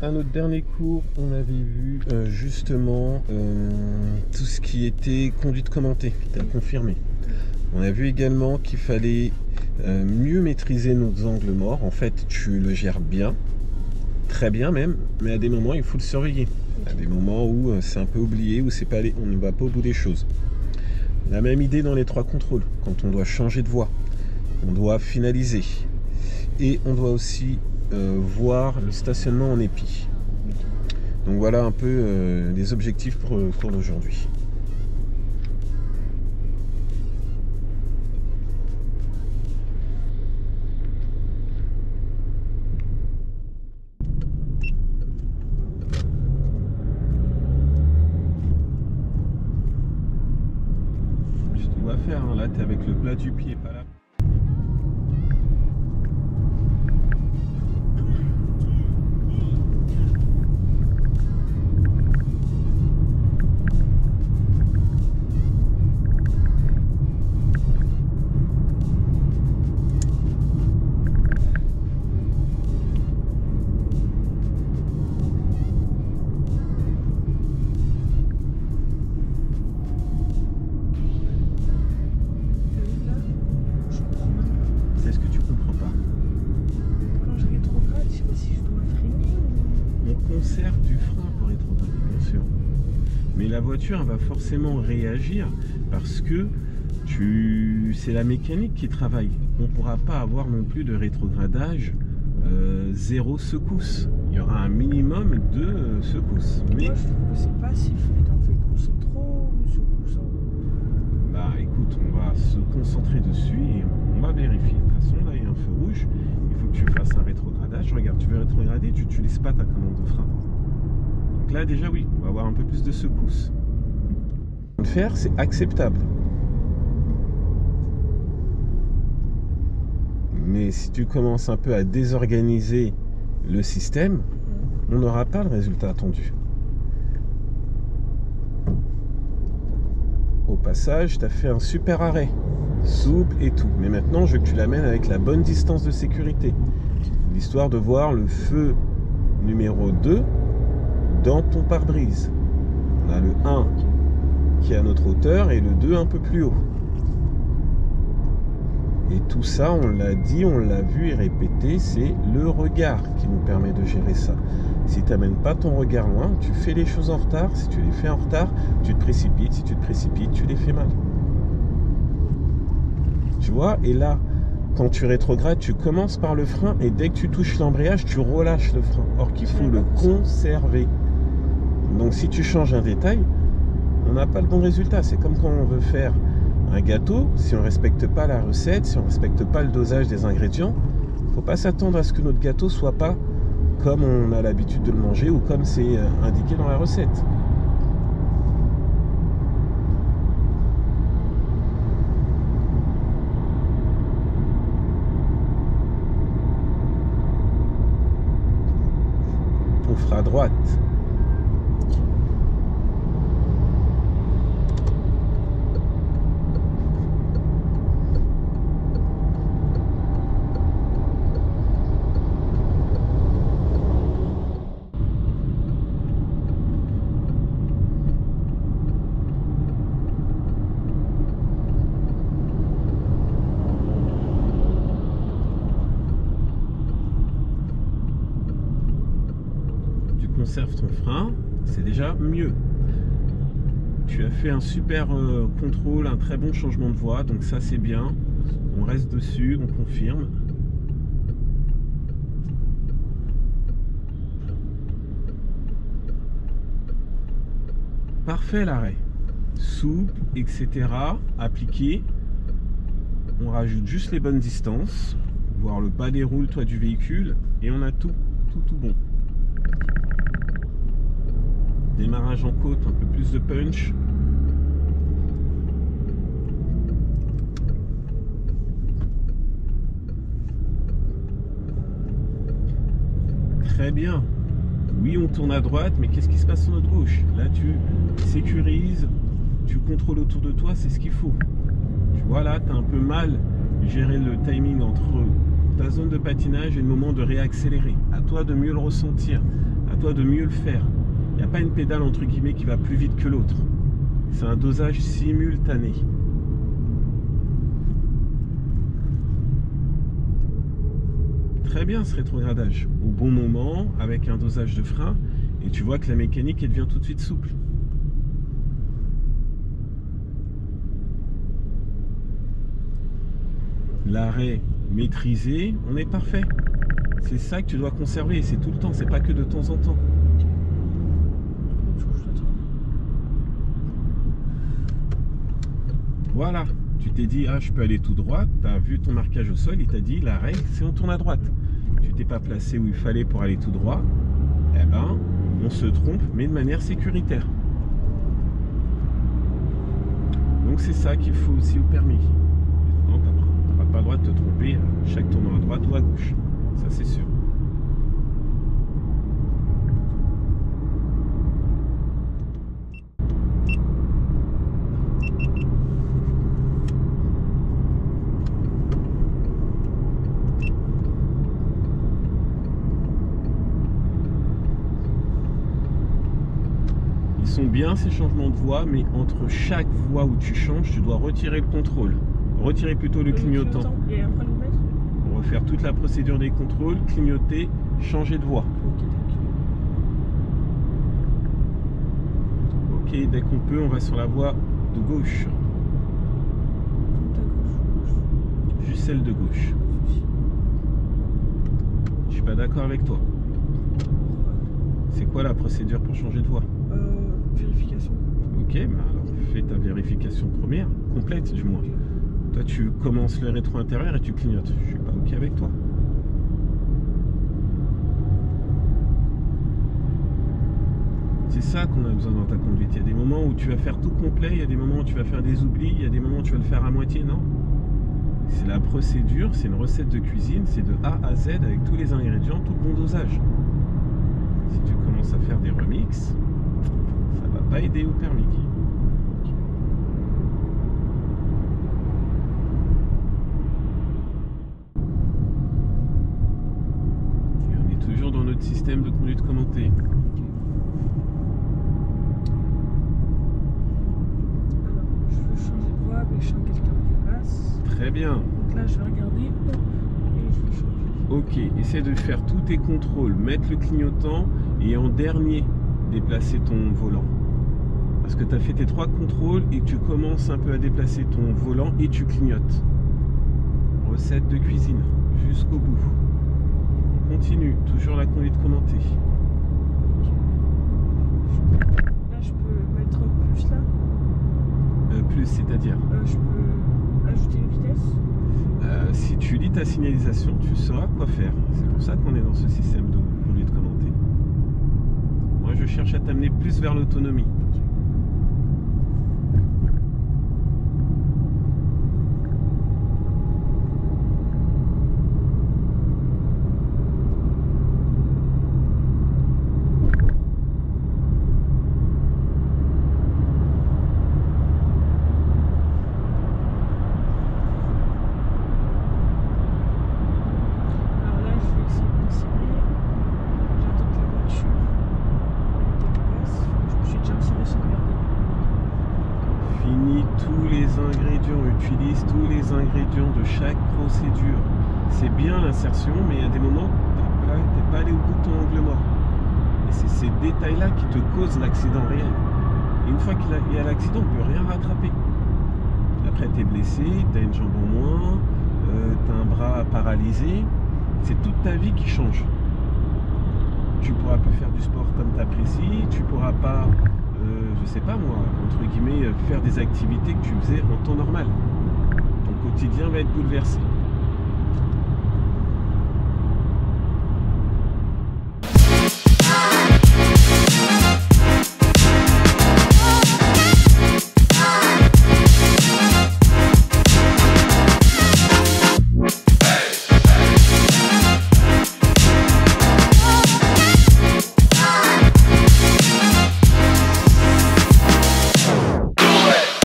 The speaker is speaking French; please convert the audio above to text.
À notre dernier cours, on avait vu justement tout ce qui était conduite commentée, qui était à confirmer. On a vu également qu'il fallait mieux maîtriser nos angles morts. En fait, tu le gères bien, très bien même, mais à des moments, il faut le surveiller. À des moments où c'est un peu oublié, où c'est pas on ne va pas au bout des choses. La même idée dans les 3 contrôles, quand on doit changer de voie, on doit finaliser. Et on doit aussi voir le stationnement en épi. Donc voilà un peu les objectifs pour le cours d'aujourd'hui. Tu dois faire, hein, là tu es avec le plat du pied, pas là. C'est ce que tu comprends pas. Quand je rétrograde, je sais pas si je dois freiner ou... On conserve du frein pour rétrograder, bien sûr. Mais la voiture, elle va forcément réagir parce que c'est la mécanique qui travaille. On ne pourra pas avoir non plus de rétrogradage 0 secousse. Il y aura un minimum de secousses. Mais moi, je trouve que c'est passif. En fait, on sent trop secousse. bah écoute, on va se concentrer dessus et on va vérifier. De toute façon, là, il y a un feu rouge. Il faut que tu fasses un rétrogradage. Regarde, tu veux rétrograder, tu n'utilises pas ta commande de frein. Donc là, déjà, oui, on va avoir un peu plus de secousses. Le faire, c'est acceptable. Mais si tu commences un peu à désorganiser le système, on n'aura pas le résultat attendu. Au passage, tu as fait un super arrêt, souple et tout. Mais maintenant, je veux que tu l'amènes avec la bonne distance de sécurité. L'histoire de voir le feu numéro 2 dans ton pare-brise. On a le 1 qui est à notre hauteur et le 2 un peu plus haut. Et tout ça, on l'a dit, on l'a vu et répété, c'est le regard qui nous permet de gérer ça. Si tu n'amènes pas ton regard loin, tu fais les choses en retard. Si tu les fais en retard, tu te précipites. Si tu te précipites, tu les fais mal. Tu vois, et là, quand tu rétrogrades, tu commences par le frein et dès que tu touches l'embrayage, tu relâches le frein. Or qu'il faut le conserver. Donc si tu changes un détail, on n'a pas le bon résultat. C'est comme quand on veut faire un gâteau, si on ne respecte pas la recette, si on ne respecte pas le dosage des ingrédients, il ne faut pas s'attendre à ce que notre gâteau soit pas comme on a l'habitude de le manger ou comme c'est indiqué dans la recette. On fera à droite. Conserve ton frein, c'est déjà mieux. Tu as fait un super contrôle, un très bon changement de voie, donc ça c'est bien. On reste dessus, on confirme. Parfait l'arrêt. Souple, etc. Appliqué. On rajoute juste les bonnes distances, voir le bas des roues, toit du véhicule, et on a tout bon. Démarrage en côte, un peu plus de punch. Très bien. Oui, on tourne à droite, mais qu'est-ce qui se passe sur notre gauche? Là, tu sécurises, tu contrôles autour de toi, c'est ce qu'il faut. Tu vois, là, tu as un peu mal géré le timing entre ta zone de patinage et le moment de réaccélérer. À toi de mieux le ressentir. À toi de mieux le faire. Il n'y a pas une pédale entre guillemets qui va plus vite que l'autre. C'est un dosage simultané. Très bien ce rétrogradage. Au bon moment, avec un dosage de frein, et tu vois que la mécanique elle devient tout de suite souple. L'arrêt maîtrisé, on est parfait. C'est ça que tu dois conserver, c'est tout le temps, c'est pas que de temps en temps. Voilà, tu t'es dit, ah je peux aller tout droit, tu as vu ton marquage au sol, il t'a dit, la règle c'est on tourne à droite. Tu t'es pas placé où il fallait pour aller tout droit, eh ben, on se trompe, mais de manière sécuritaire. Donc c'est ça qu'il faut aussi au permis. Non, tu n'auras pas le droit de te tromper à chaque tournant à droite ou à gauche, ça c'est sûr. Bien ces changements de voie, mais entre chaque voie où tu changes, tu dois retirer le contrôle, retirer plutôt le clignotant et après le mettre pour refaire toute la procédure des contrôles, clignoter, changer de voie. Ok, dès qu'on peut, on va sur la voie de gauche. Juste celle de gauche. Je suis pas d'accord avec toi. C'est quoi la procédure pour changer de voie? Vérification. Ok, bah alors fais ta vérification première, complète du moins. Toi tu commences le rétro intérieur et tu clignotes. Je suis pas ok avec toi. C'est ça qu'on a besoin dans ta conduite. Il y a des moments où tu vas faire tout complet, il y a des moments où tu vas faire des oublis, il y a des moments où tu vas le faire à moitié, non. C'est la procédure, c'est une recette de cuisine, c'est de A à Z avec tous les ingrédients, tout le bon dosage. Si tu commences à faire des remixes, ça va pas aider au permis. Et on est toujours dans notre système de conduite commentée. Alors, je veux changer de voie, mais je sens quelqu'un qui passe. Très bien. Donc là, je vais regarder et je vais changer. Ok, essaie de faire tous tes contrôles, mettre le clignotant et en dernier, déplacer ton volant. Parce que tu as fait tes 3 contrôles et tu commences un peu à déplacer ton volant et tu clignotes. Recette de cuisine, jusqu'au bout. On continue, toujours la conduite commentée. Là, je peux mettre plus là. Plus, c'est-à-dire Je peux ajouter une vitesse. Si tu lis ta signalisation, tu sauras quoi faire. C'est pour ça qu'on est dans ce système de conduite commentée. Moi, je cherche à t'amener plus vers l'autonomie. Utilise tous les ingrédients de chaque procédure. C'est bien l'insertion, mais il y a des moments où tu n'es pas allé au bout de ton angle mort. Et c'est ces détails-là qui te causent l'accident réel. Et une fois qu'il y a l'accident, on ne peut rien rattraper. Après, tu es blessé, tu as une jambe en moins, tu as un bras paralysé. C'est toute ta vie qui change. Tu ne pourras plus faire du sport comme tu apprécies, tu ne pourras pas... je sais pas moi, entre guillemets, faire des activités que tu faisais en temps normal. Ton quotidien va être bouleversé.